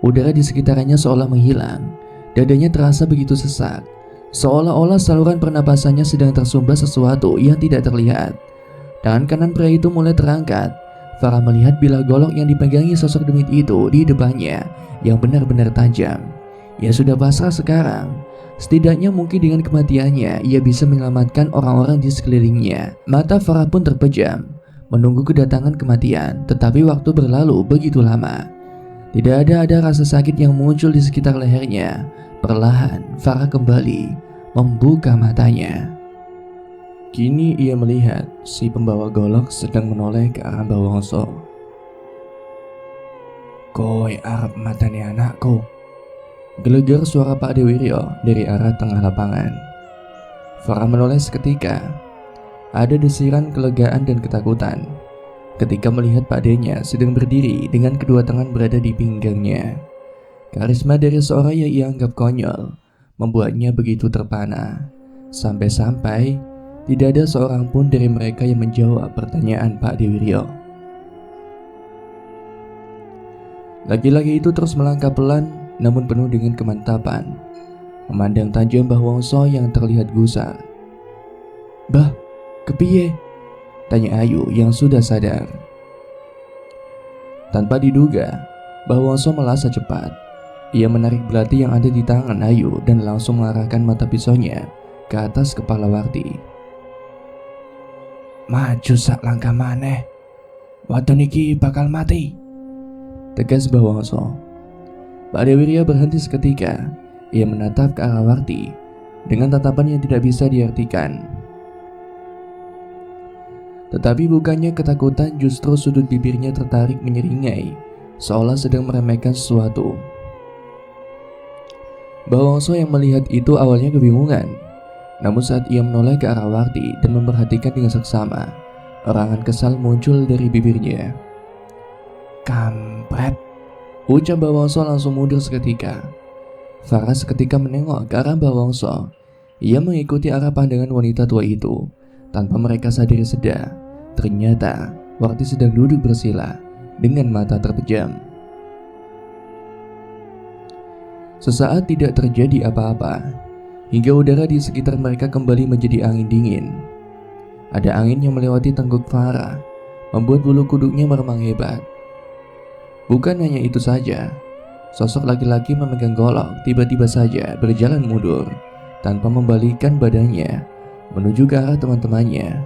Udara di sekitarnya seolah menghilang. Dadanya terasa begitu sesak, seolah-olah saluran pernapasannya sedang tersumbat sesuatu yang tidak terlihat. Tangan kanan pria itu mulai terangkat. Farah melihat bilah golok yang dipegangi sosok demit itu di depannya yang benar-benar tajam. Ia sudah pasrah sekarang. Setidaknya mungkin dengan kematiannya ia bisa menyelamatkan orang-orang di sekelilingnya. Mata Farah pun terpejam menunggu kedatangan kematian, tetapi waktu berlalu begitu lama. Tidak ada rasa sakit yang muncul di sekitar lehernya. Perlahan Farah kembali membuka matanya. Kini ia melihat si pembawa golok sedang menoleh ke arah Mbah Wongso. Kowe arep matani anakku, gelegar suara Pak Dewiryo dari arah tengah lapangan. Farah menoleh seketika. Ada desiran kelegaan dan ketakutan ketika melihat Pak D-nya sedang berdiri dengan kedua tangan berada di pinggangnya. Karisma dari seorang yang ia anggap konyol membuatnya begitu terpana. Sampai-sampai tidak ada seorang pun dari mereka yang menjawab pertanyaan Pak Dewiryo. Laki-laki itu terus melangkah pelan namun penuh dengan kemantapan, memandang tajam Mbah Wongso yang terlihat gusar. Bah, kepiye? Tanya Ayu yang sudah sadar. Tanpa diduga, Mbah Wongso melasa cepat. Ia menarik belati yang ada di tangan Ayu dan langsung mengarahkan mata pisaunya ke atas kepala Warti. Maju sak langkah maneh, wadon iki bakal mati, tegas Mbah Wongso. Pak Dewiryo berhenti seketika. Ia menatap ke arah Warti dengan tatapan yang tidak bisa diartikan. Tetapi bukannya ketakutan, justru sudut bibirnya tertarik menyeringai, seolah sedang meremehkan sesuatu. Mbah Wongso yang melihat itu awalnya kebingungan. Namun saat ia menoleh ke arah Warti dan memperhatikan dengan seksama, erangan kesal muncul dari bibirnya. Kampret, ucap Mbah Wongso langsung mundur seketika. Farah seketika menengok ke arah Mbah Wongso. Ia mengikuti arah pandangan wanita tua itu. Tanpa mereka sadari seda, ternyata Warti sedang duduk bersila dengan mata terpejam. Sesaat tidak terjadi apa-apa, hingga udara di sekitar mereka kembali menjadi angin dingin. Ada angin yang melewati tengguk Farah, membuat bulu kuduknya meremang hebat. Bukan hanya itu saja, sosok laki-laki memegang golok tiba-tiba saja berjalan mundur tanpa membalikkan badannya menuju ke arah teman-temannya.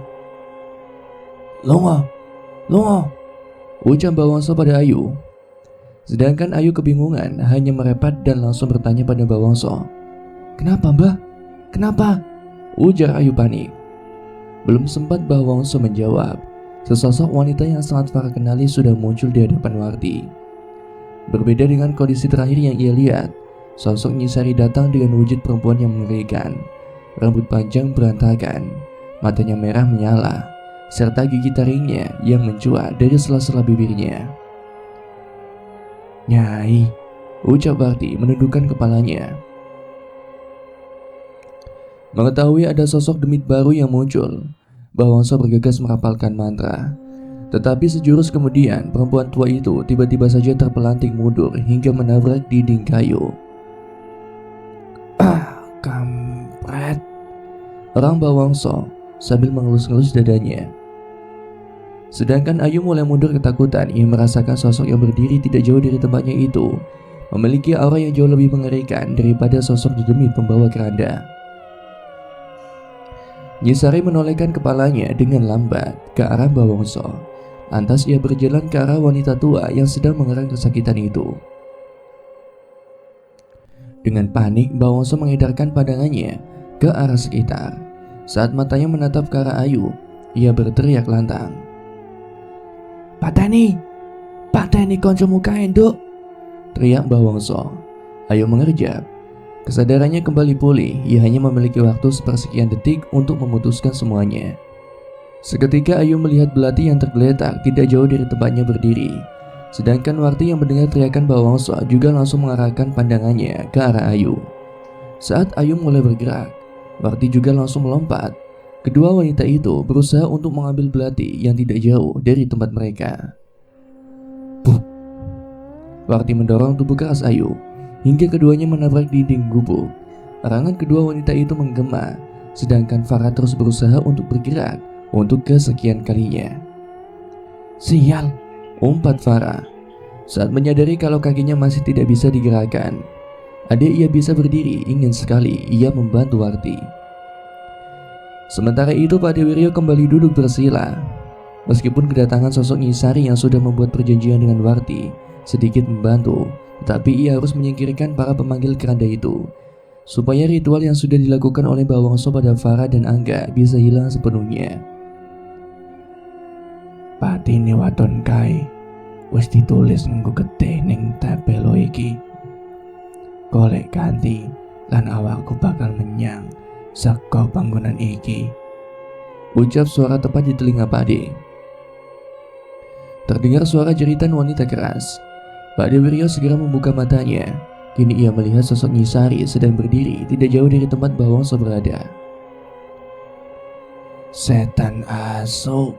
"Longo, Longo," ucap Mbak Wongso pada Ayu. Sedangkan Ayu kebingungan hanya merepat dan langsung bertanya pada Mbak Wongso. "Kenapa, Mbak? Kenapa?" ujar Ayu panik. Belum sempat Mbak Wongso menjawab, sesosok wanita yang sangat Farah kenali sudah muncul di hadapan Warti. Berbeda dengan kondisi terakhir yang ia lihat, sosok Nyisari datang dengan wujud perempuan yang mengerikan. Rambut panjang berantakan, matanya merah menyala, serta gigi taringnya yang mencuat dari sela-sela bibirnya. "Nyai," ucap Warti menundukkan kepalanya. Mengetahui ada sosok demit baru yang muncul, Mbah Wongso bergegas merapalkan mantra. Tetapi sejurus kemudian, perempuan tua itu tiba-tiba saja terpelanting mundur hingga menabrak dinding kayu. "Ah, kampret!" orang Mbah Wongso sambil mengelus-ngelus dadanya. Sedangkan Ayu mulai mundur ketakutan. Ia merasakan sosok yang berdiri tidak jauh dari tempatnya itu memiliki aura yang jauh lebih mengerikan daripada sosok dedemit pembawa keranda. Nyisari menolehkan kepalanya dengan lambat ke arah Mbah Wongso. Lantas ia berjalan ke arah wanita tua yang sedang mengerang kesakitan itu. Dengan panik, Mbah Wongso mengedarkan pandangannya ke arah sekitar. Saat matanya menatap ke arah Ayu, ia berteriak lantang. Pateni konco muka enduk!" teriak Mbah Wongso. Ayu mengerjap. Kesadarannya kembali pulih. Ia hanya memiliki waktu sepersekian detik untuk memutuskan semuanya. Seketika Ayu melihat Belati yang tergeletak tidak jauh dari tempatnya berdiri. Sedangkan Warti yang mendengar teriakan Mbah Wongso juga langsung mengarahkan pandangannya ke arah Ayu. Saat Ayu mulai bergerak, Warti juga langsung melompat. Kedua wanita itu berusaha untuk mengambil Belati yang tidak jauh dari tempat mereka. Puh! Warti mendorong tubuh keras Ayu hingga keduanya menabrak dinding gubuk. Erangan kedua wanita itu menggema, sedangkan Farah terus berusaha untuk bergerak untuk kesekian kalinya. "Sial!" umpat Farah saat menyadari kalau kakinya masih tidak bisa digerakkan. Adik ia bisa berdiri, ingin sekali ia membantu Warti. Sementara itu Pak Dewiryo kembali duduk bersila. Meskipun kedatangan sosok Nyisari yang sudah membuat perjanjian dengan Warti sedikit membantu, tetapi ia harus menyingkirkan para pemanggil keranda itu supaya ritual yang sudah dilakukan oleh Mbah Wongso pada Farah dan Angga bisa hilang sepenuhnya. "Patine waton kae wis ditulis nganggo getih ning tabelo iki. Golek ganti lan awakku bakal menyang saka panggonan iki," ucap suara tepat di telinga Pak De. Terdengar suara jeritan wanita keras. Pak Dewiryo segera membuka matanya. Kini ia melihat sosok Nyisari sedang berdiri tidak jauh dari tempat Mbah Wongso berada. "Setan asu!"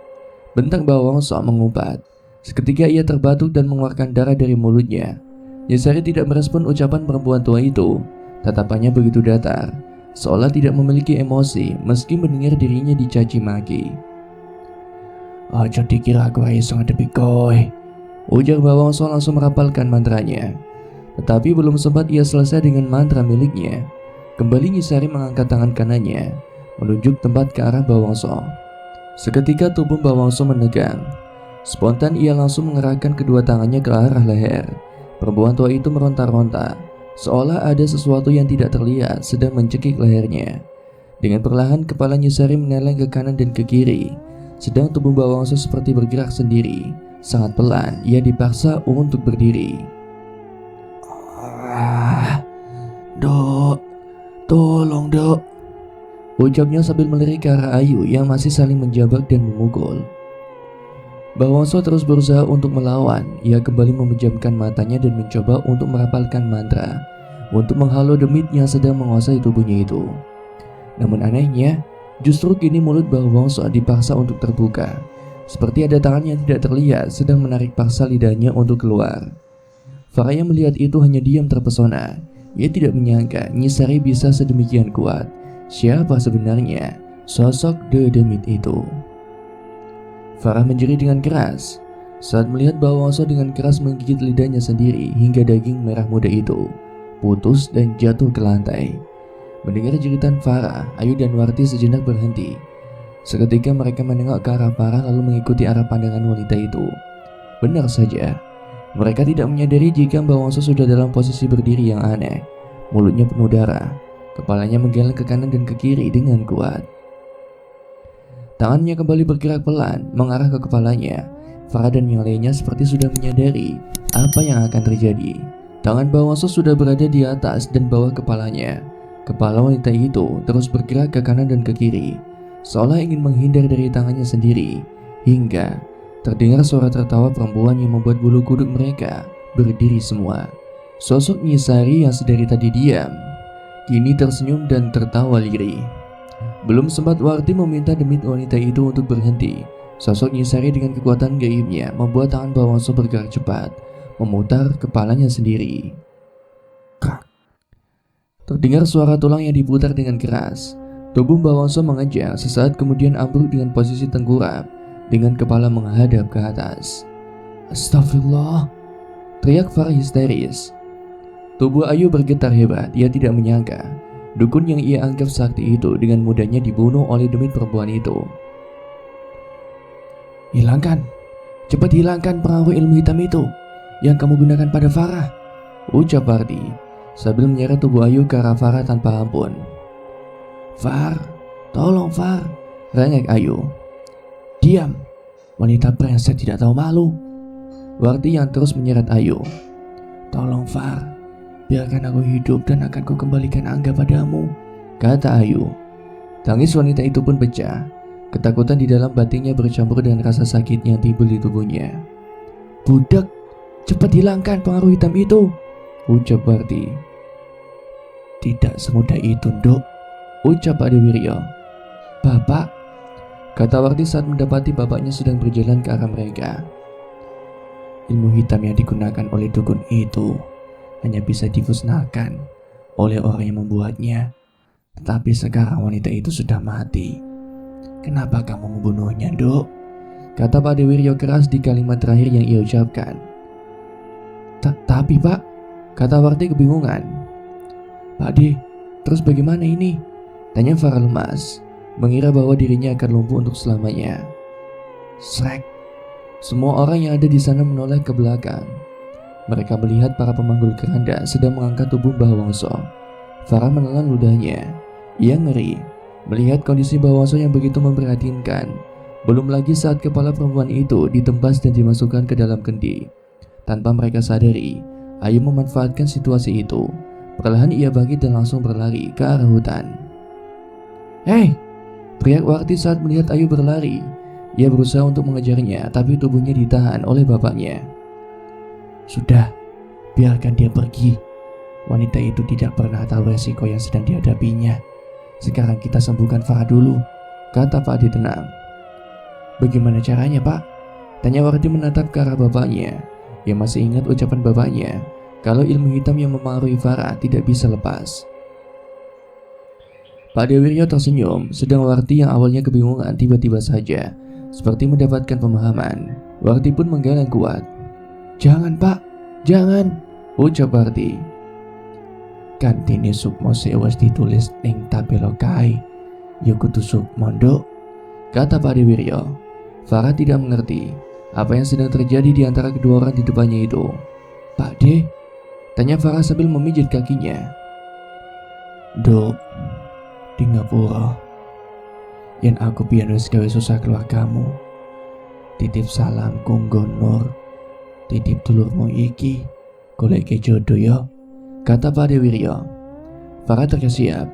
bentak Mbah Wongso mengumpat. Seketika ia terbatuk dan mengeluarkan darah dari mulutnya. Nyisari tidak merespon ucapan perempuan tua itu. Tatapannya begitu datar, seolah tidak memiliki emosi meski mendengar dirinya dicaci maki. "Aja dikira aku iso ngadepi kowe," ujar Mbah Wongso langsung merapalkan mantranya. Tetapi belum sempat ia selesai dengan mantra miliknya, kembali Nyisari mengangkat tangan kanannya menunjuk tempat ke arah Mbah Wongso. Seketika tubuh Mbah Wongso menegang. Spontan ia langsung mengerahkan kedua tangannya ke arah leher. Perempuan tua itu meronta-ronta, seolah ada sesuatu yang tidak terlihat sedang mencekik lehernya. Dengan perlahan kepala Nyisari meneleng ke kanan dan ke kiri, sedang tubuh Mbah Wongso seperti bergerak sendiri. Sangat pelan ia dipaksa untuk berdiri. "Dok, tolong dok," ucapnya sambil melirik ke arah Ayu yang masih saling menjabak dan memukul. Mbah Wongso terus berusaha untuk melawan. Ia kembali memejamkan matanya dan mencoba untuk merapalkan mantra untuk menghalau demit yang sedang menguasai tubuhnya itu. Namun anehnya, justru kini mulut Mbah Wongso dipaksa untuk terbuka, seperti ada tangan yang tidak terlihat sedang menarik paksa lidahnya untuk keluar. Farah yang melihat itu hanya diam terpesona. Ia tidak menyangka Nyisari bisa sedemikian kuat. Siapa sebenarnya sosok dedemit itu? Farah menjerit dengan keras. saat melihat bahwa Wangso dengan keras menggigit lidahnya sendiri hingga daging merah muda itu putus dan jatuh ke lantai. Mendengar jeritan Farah, Ayu dan Warti sejenak berhenti. Seketika mereka menengok ke arah Farah lalu mengikuti arah pandangan wanita itu. Benar saja, mereka tidak menyadari jika Mbak Wangso sudah dalam posisi berdiri yang aneh. Mulutnya penuh darah, kepalanya menggeleng ke kanan dan ke kiri dengan kuat. Tangannya kembali bergerak pelan mengarah ke kepalanya. Farah dan yang lainnya seperti sudah menyadari apa yang akan terjadi. Tangan Mbak Wangso sudah berada di atas dan bawah kepalanya. Kepala wanita itu terus bergerak ke kanan dan ke kiri, seolah ingin menghindar dari tangannya sendiri, hingga terdengar suara tertawa perempuan yang membuat bulu kuduk mereka berdiri semua. Sosok Nyisari yang sedari tadi diam, kini tersenyum dan tertawa lirih. Belum sempat Warti meminta demit wanita itu untuk berhenti, sosok Nyisari dengan kekuatan gaibnya membuat tangan Mbak Wangso bergerak cepat, memutar kepalanya sendiri. Kak. Terdengar suara tulang yang diputar dengan keras. Tubuh Mbak Wangso mengejang sesaat kemudian ambruk dengan posisi tengkurap dengan kepala menghadap ke atas. Astagfirullah, teriak Farah histeris. Tubuh Ayu bergetar hebat. Ia tidak menyangka dukun yang ia anggap sakti itu dengan mudahnya dibunuh oleh demit perempuan itu. Hilangkan, cepat hilangkan pengaruh ilmu hitam itu yang kamu gunakan pada Farah, ucap Warti sambil menyeret tubuh Ayu ke arah Farah tanpa ampun. Far, tolong Far, rengek Ayu. Diam, wanita brengsek tidak tahu malu. Warti yang terus menyeret Ayu. Tolong Far, biarkan aku hidup dan akan kukembalikan Angga padamu, kata Ayu. Tangis wanita itu pun pecah. Ketakutan di dalam batinnya bercampur dengan rasa sakit yang timbul di tubuhnya. Budak, cepat hilangkan pengaruh hitam itu, ucap Warti. Tidak semudah itu, Nduk, ucap Ade Wiryo. Bapak, kata Warti saat mendapati bapaknya sedang berjalan ke arah mereka. Ilmu hitam yang digunakan oleh dukun itu hanya bisa dimusnahkan oleh orang yang membuatnya. Tetapi sekarang wanita itu sudah mati. Kenapa kamu membunuhnya, Nduk? Kata Pak Wiryo keras di kalimat terakhir yang ia ucapkan. Tapi Pak, kata Warti kebingungan. Pak De, terus bagaimana ini? Tanya Farah lemas, mengira bahwa dirinya akan lumpuh untuk selamanya. Srek. Semua orang yang ada di sana menoleh ke belakang. Mereka melihat para pemanggul keranda sedang mengangkat tubuh Mbah Wangso. Farah menelan ludahnya. Ia ngeri melihat kondisi Mbah Wangso yang begitu memprihatinkan. Belum lagi saat kepala perempuan itu ditembas dan dimasukkan ke dalam kendi. Tanpa mereka sadari, Ayu memanfaatkan situasi itu. Perlahan ia bangkit dan langsung berlari ke arah hutan. Hei! Teriak Warti saat melihat Ayu berlari. Ia berusaha untuk mengejarnya, tapi tubuhnya ditahan oleh bapaknya. Sudah, biarkan dia pergi. Wanita itu tidak pernah tahu resiko yang sedang dihadapinya. Sekarang kita sembuhkan Farah dulu, kata Pak Ade tenang. Bagaimana caranya, Pak? Tanya Warti menatap ke arah bapaknya. Ia masih ingat ucapan bapaknya kalau ilmu hitam yang memengaruhi Farah tidak bisa lepas. Pak Wiryo tersenyum, sedang Warti yang awalnya kebingungan tiba-tiba saja seperti mendapatkan pemahaman. Warti pun menggeleng kuat. Jangan Pak, jangan, ucap Warti. Kantine sukmo sewas ditulis ning tabelo kae. Ya kudu sukmo, Nduk, kata Pak Wiryo. Farah tidak mengerti apa yang sedang terjadi di antara kedua orang di depannya itu. Pak De, tanya Farah sambil memijit kakinya. Dok, di ngapura yen aku pian wis gawe susah keluargamu. Titip salam kanggo Nur. Titip dulurmu iki goleke jodoh ya, kata Pak Wiryo. Farah terkesiap.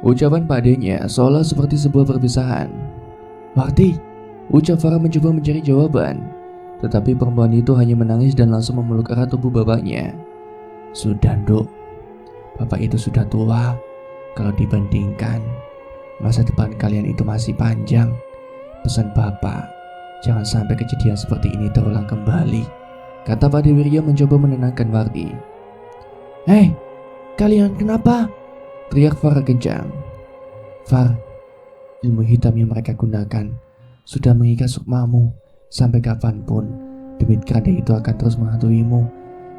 Ucapan Pak D-nya seolah seperti sebuah perpisahan. Warti, ucap Farah mencoba mencari jawaban. Tetapi perempuan itu hanya menangis dan langsung memeluk erat tubuh bapaknya. Sudah, Nduk, bapak itu sudah tua. Kalau dibandingkan, masa depan kalian itu masih panjang. Pesan bapak, jangan sampai kejadian seperti ini terulang kembali, kata Pak Wiryo mencoba menenangkan Warti. Hei, kalian kenapa? Teriak Farah kencang. Far, ilmu hitam yang mereka gunakan sudah mengikat sukmamu. Sampai kapanpun Demit keranda itu akan terus menghantuimu,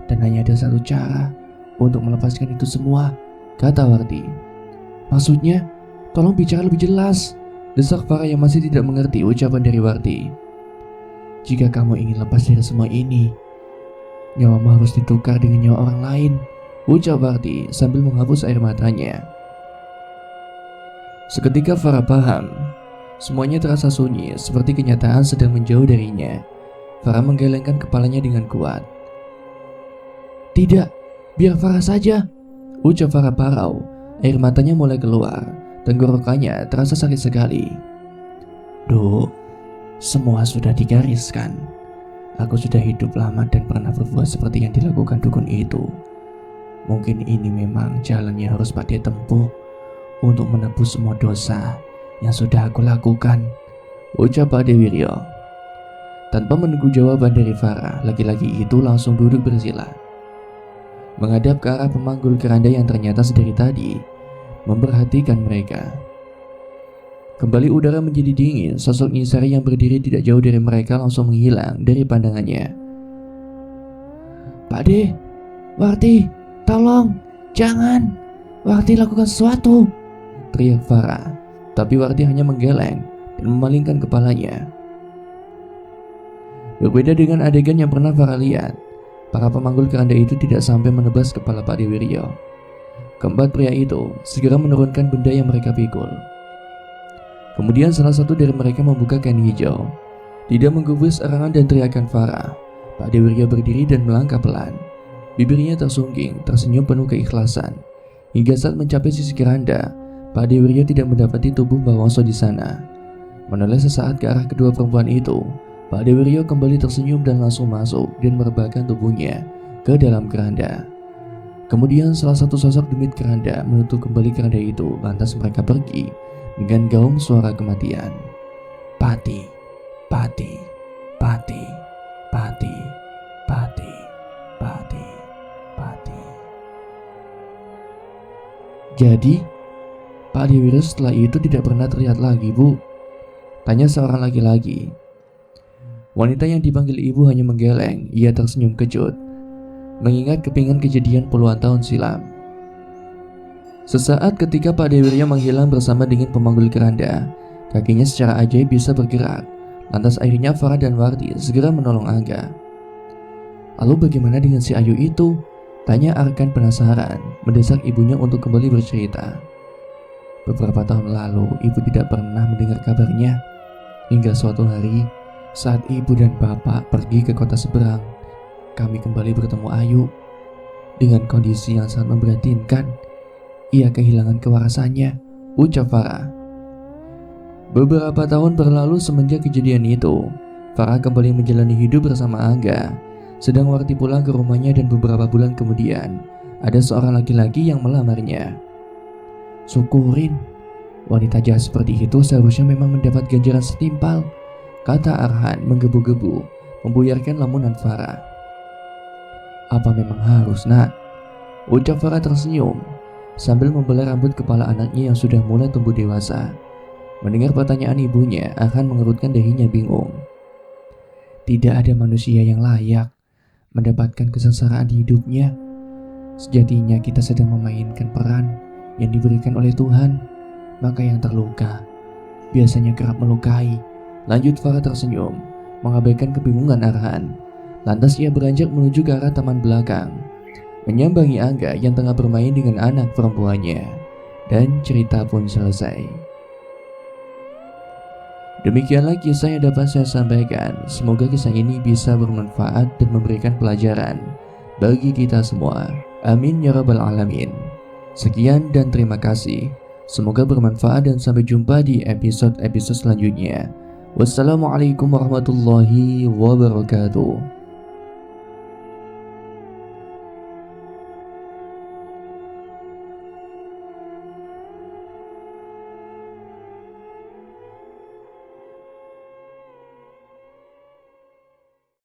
dan hanya ada satu cara untuk melepaskan itu semua, kata Warti. Maksudnya, tolong bicara lebih jelas, desak Farah yang masih tidak mengerti ucapan dari Warti. Jika kamu ingin lepas dari semua ini, nyawamu harus ditukar dengan nyawa orang lain, ucap Warti sambil menghapus air matanya. Seketika Farah paham, semuanya terasa sunyi seperti kenyataan sedang menjauh darinya. Farah menggelengkan kepalanya dengan kuat. Tidak, biar Farah saja, ucap Farah parau. Air matanya mulai keluar, tenggorokannya terasa sakit sekali. Duh, semua sudah digariskan. Aku sudah hidup lama dan pernah berbuat seperti yang dilakukan dukun itu. Mungkin ini memang jalan yang harus Pak De tempuh untuk menebus semua dosa yang sudah aku lakukan, ucap Pak De Wiryo. Tanpa menunggu jawaban dari Farah, laki-laki itu langsung duduk bersila, menghadap ke arah pemanggul keranda yang ternyata sedari tadi memperhatikan mereka. Kembali udara menjadi dingin, sosok Nyisari yang berdiri tidak jauh dari mereka langsung menghilang dari pandangannya. Pak De, Warti, tolong, jangan, Warti lakukan sesuatu, teriak Farah. Tapi Warti hanya menggeleng dan memalingkan kepalanya. Berbeda dengan adegan yang pernah Farah lihat, para pemanggul keranda itu tidak sampai menebas kepala Pak De Wiryo. Keempat pria itu segera menurunkan benda yang mereka pikul. Kemudian salah satu dari mereka membuka kain hijau. Tidak menggubris erangan dan teriakan Farah, Pak De Wiryo berdiri dan melangkah pelan. Bibirnya tersungging, tersenyum penuh keikhlasan. Hingga saat mencapai sisi keranda, Pak De Wiryo tidak mendapati tubuh Mbak Wongso di sana. Menoleh sesaat ke arah kedua perempuan itu, Pak De Wiryo kembali tersenyum dan langsung masuk dan merebahkan tubuhnya ke dalam keranda. Kemudian salah satu sosok demit keranda menutup kembali keranda itu, lantas mereka pergi dengan gaung suara kematian. Pati, Pati, Pati, Pati, Pati, Pati, Pati. Jadi, Pak De Wiryo setelah itu tidak pernah terlihat lagi, Bu? Tanya seorang laki-laki. Wanita yang dipanggil ibu hanya menggeleng. Ia tersenyum kecut, mengingat kepingan kejadian puluhan tahun silam. Sesaat ketika Pak De Wiryo menghilang bersama dengan pemanggul keranda, kakinya secara ajaib bisa bergerak. Lantas akhirnya Farah dan Warti segera menolong Angga. Lalu bagaimana dengan si Ayu itu? Tanya Arkan penasaran, mendesak ibunya untuk kembali bercerita. Beberapa tahun lalu, ibu tidak pernah mendengar kabarnya. Hingga suatu hari, saat ibu dan bapak pergi ke kota seberang, kami kembali bertemu Ayu. Dengan kondisi yang sangat memprihatinkan, ia kehilangan kewarasannya, ucap Farah. Beberapa tahun berlalu semenjak kejadian itu, Farah kembali menjalani hidup bersama Angga. Sedang Warti pulang ke rumahnya dan beberapa bulan kemudian, ada seorang laki-laki yang melamarnya. Syukurin, wanita jahat seperti itu seharusnya memang mendapat ganjaran setimpal, kata Arhan menggebu-gebu, membuyarkan lamunan Farah. Apa memang harus, nak? Ucap Farah tersenyum sambil membelah rambut kepala anaknya yang sudah mulai tumbuh dewasa. Mendengar pertanyaan ibunya, Arhan mengerutkan dahinya bingung. Tidak ada manusia yang layak mendapatkan kesengsaraan di hidupnya. Sejatinya kita sedang memainkan peran yang diberikan oleh Tuhan, maka yang terluka biasanya kerap melukai. Lanjut Farah tersenyum, mengabaikan kebingungan Arhan. Lantas ia beranjak menuju ke arah taman belakang, menyambangi Angga yang tengah bermain dengan anak perempuannya. Dan cerita pun selesai. Demikianlah kisah yang dapat saya sampaikan. Semoga kisah ini bisa bermanfaat dan memberikan pelajaran bagi kita semua. Amin ya rabbal alamin. Sekian dan terima kasih. Semoga bermanfaat dan sampai jumpa di episode-episode selanjutnya. Wassalamualaikum warahmatullahi wabarakatuh.